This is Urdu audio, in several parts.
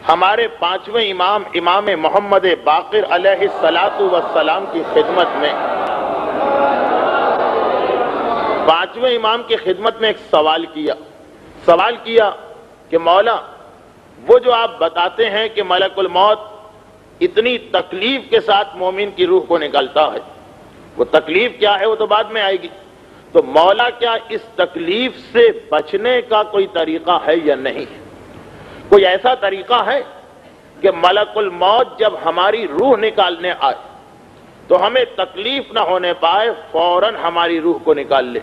ہمارے پانچویں امام امام محمد باقر علیہ الصلاۃ والسلام کی خدمت میں پانچویں امام کی خدمت میں ایک سوال کیا کہ مولا وہ جو آپ بتاتے ہیں کہ ملک الموت اتنی تکلیف کے ساتھ مومن کی روح کو نکالتا ہے، وہ تکلیف کیا ہے وہ تو بعد میں آئے گی، تو مولا کیا اس تکلیف سے بچنے کا کوئی طریقہ ہے یا نہیں؟ کوئی ایسا طریقہ ہے کہ ملک الموت جب ہماری روح نکالنے آئے تو ہمیں تکلیف نہ ہونے پائے، فوراً ہماری روح کو نکال لے؟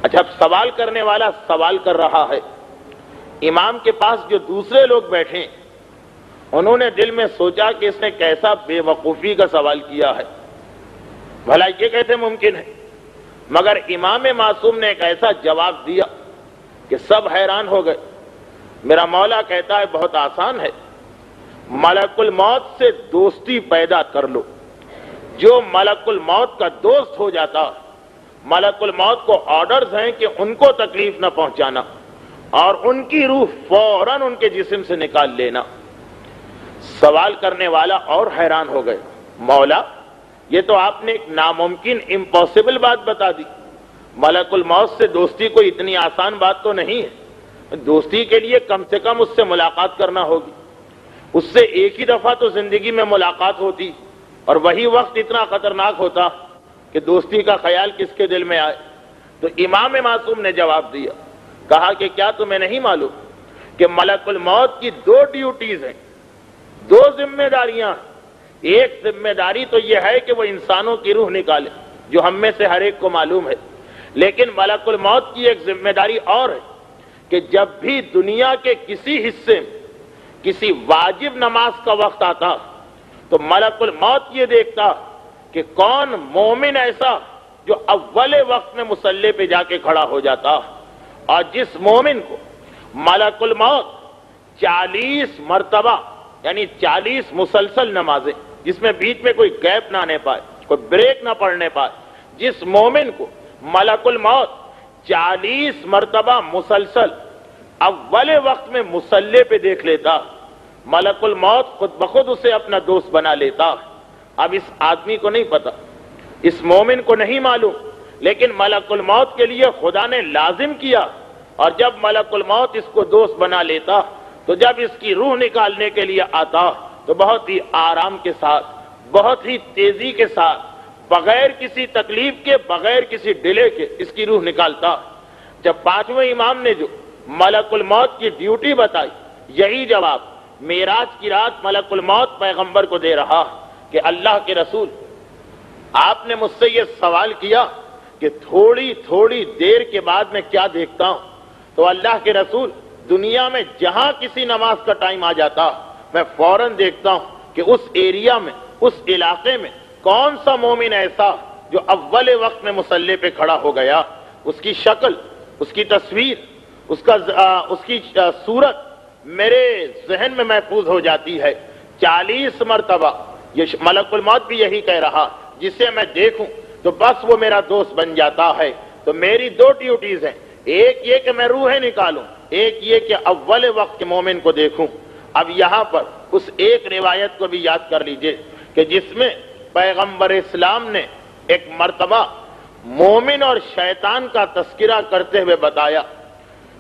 اچھا، اب سوال کرنے والا سوال کر رہا ہے، امام کے پاس جو دوسرے لوگ بیٹھے انہوں نے دل میں سوچا کہ اس نے کیسا بے وقوفی کا سوال کیا ہے، بھلا یہ کیسے ممکن ہے؟ مگر امام معصوم نے ایک ایسا جواب دیا کہ سب حیران ہو گئے۔ میرا مولا کہتا ہے بہت آسان ہے، ملک الموت سے دوستی پیدا کر لو۔ جو ملک الموت کا دوست ہو جاتا، ملک الموت کو آرڈرز ہیں کہ ان کو تکلیف نہ پہنچانا اور ان کی روح فوراً ان کے جسم سے نکال لینا۔ سوال کرنے والا اور حیران ہو گئے، مولا یہ تو آپ نے ایک ناممکن امپاسبل بات بتا دی، ملک الموت سے دوستی کوئی اتنی آسان بات تو نہیں ہے، دوستی کے لیے کم سے کم اس سے ملاقات کرنا ہوگی، اس سے ایک ہی دفعہ تو زندگی میں ملاقات ہوتی اور وہی وقت اتنا خطرناک ہوتا کہ دوستی کا خیال کس کے دل میں آئے؟ تو امام معصوم نے جواب دیا، کہا کہ کیا تمہیں نہیں معلوم کہ ملک الموت کی دو ڈیوٹیز ہیں، دو ذمہ داریاں ہیں۔ ایک ذمہ داری تو یہ ہے کہ وہ انسانوں کی روح نکالے، جو ہم میں سے ہر ایک کو معلوم ہے، لیکن ملک الموت کی ایک ذمہ داری اور ہے کہ جب بھی دنیا کے کسی حصے میں کسی واجب نماز کا وقت آتا تو ملک الموت یہ دیکھتا کہ کون مومن ایسا جو اول وقت میں مصلی پہ جا کے کھڑا ہو جاتا، اور جس مومن کو ملک الموت 40 مرتبہ یعنی 40 مسلسل نمازیں جس میں بیچ میں کوئی گیپ نہ آنے پائے، کوئی بریک نہ پڑنے پائے، جس مومن کو ملک الموت 40 مرتبہ مسلسل اول وقت میں مصلی پہ دیکھ لیتا، ملک الموت خود بخود اسے اپنا دوست بنا لیتا۔ اب اس آدمی کو نہیں پتا، اس مومن کو نہیں معلوم، لیکن ملک الموت کے لیے خدا نے لازم کیا، اور جب ملک الموت اس کو دوست بنا لیتا تو جب اس کی روح نکالنے کے لیے آتا تو بہت ہی آرام کے ساتھ، بہت ہی تیزی کے ساتھ، بغیر کسی تکلیف کے، بغیر کسی ڈیلے کے اس کی روح نکالتا۔ جب پانچویں امام نے جو ملک الموت کی ڈیوٹی بتائی، یہی جواب معراج کی رات ملک الموت پیغمبر کو دے رہا کہ اللہ کے رسول، آپ نے مجھ سے یہ سوال کیا کہ تھوڑی تھوڑی دیر کے بعد میں کیا دیکھتا ہوں، تو اللہ کے رسول دنیا میں جہاں کسی نماز کا ٹائم آ جاتا میں فوراً دیکھتا ہوں کہ اس ایریا میں، اس علاقے میں کون سا مومن ایسا جو اول وقت میں مصلی پہ کھڑا ہو گیا، اس کی شکل، اس کی تصویر، اس کی صورت میرے ذہن میں محفوظ ہو جاتی ہے 40 مرتبہ۔ یہ ملک الموت بھی یہی کہہ رہا، جسے میں دیکھوں تو بس وہ میرا دوست بن جاتا ہے۔ تو میری دو ڈیوٹیز ہیں، ایک یہ کہ میں روحیں نکالوں، ایک یہ کہ اول وقت کے مومن کو دیکھوں۔ اب یہاں پر اس ایک روایت کو بھی یاد کر لیجئے کہ جس میں پیغمبر اسلام نے ایک مرتبہ مومن اور شیطان کا تذکرہ کرتے ہوئے بتایا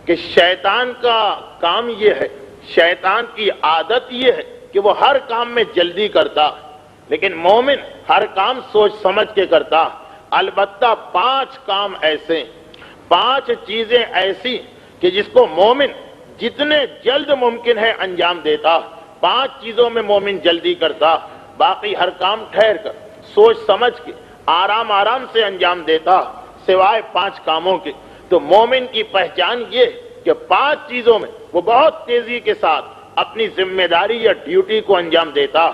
کہ شیطان کا کام یہ ہے، شیطان کی عادت یہ ہے کہ وہ ہر کام میں جلدی کرتا، لیکن مومن ہر کام سوچ سمجھ کے کرتا۔ البتہ 5 کام ایسے، 5 چیزیں ایسی کہ جس کو مومن جتنے جلد ممکن ہے انجام دیتا، 5 چیزوں میں مومن جلدی کرتا، باقی ہر کام ٹھہر کر سوچ سمجھ کے آرام آرام سے انجام دیتا، سوائے 5 کاموں کے۔ تو مومن کی پہچان یہ کہ 5 چیزوں میں وہ بہت تیزی کے ساتھ اپنی ذمہ داری یا ڈیوٹی کو انجام دیتا،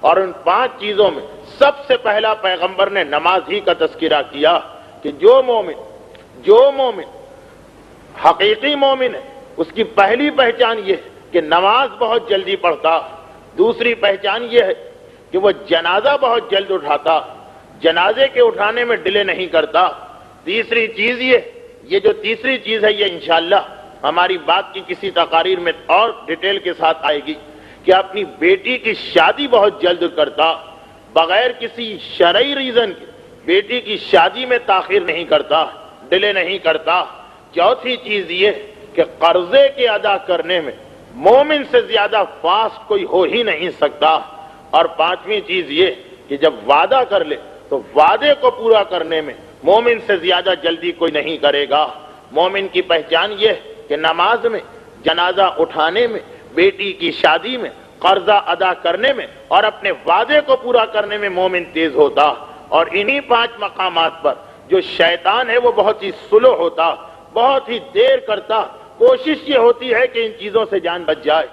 اور ان 5 چیزوں میں سب سے پہلا پیغمبر نے نماز ہی کا تذکرہ کیا کہ جو مومن حقیقی مومن ہے اس کی پہلی پہچان یہ ہے کہ نماز بہت جلدی پڑھتا، دوسری پہچان یہ ہے کہ وہ جنازہ بہت جلد اٹھاتا، جنازے کے اٹھانے میں ڈیلے نہیں کرتا، تیسری چیز یہ جو تیسری چیز ہے یہ انشاءاللہ ہماری بات کی کسی تقاریر میں اور ڈیٹیل کے ساتھ آئے گی کہ اپنی بیٹی کی شادی بہت جلد کرتا، بغیر کسی شرعی ریزن کے بیٹی کی شادی میں تاخیر نہیں کرتا، ڈیلے نہیں کرتا۔ چوتھی چیز یہ کہ قرضے کے ادا کرنے میں مومن سے زیادہ فاسٹ کوئی ہو ہی نہیں سکتا۔ اور پانچویں چیز یہ کہ جب وعدہ کر لے تو وعدے کو پورا کرنے میں مومن سے زیادہ جلدی کوئی نہیں کرے گا۔ مومن کی پہچان یہ کہ نماز میں، جنازہ اٹھانے میں، بیٹی کی شادی میں، قرضہ ادا کرنے میں اور اپنے وعدے کو پورا کرنے میں مومن تیز ہوتا۔ اور انہی 5 مقامات پر جو شیطان ہے وہ بہت ہی سلو ہوتا، بہت ہی دیر کرتا۔ کوشش یہ ہوتی ہے کہ ان چیزوں سے جان بچ جائے۔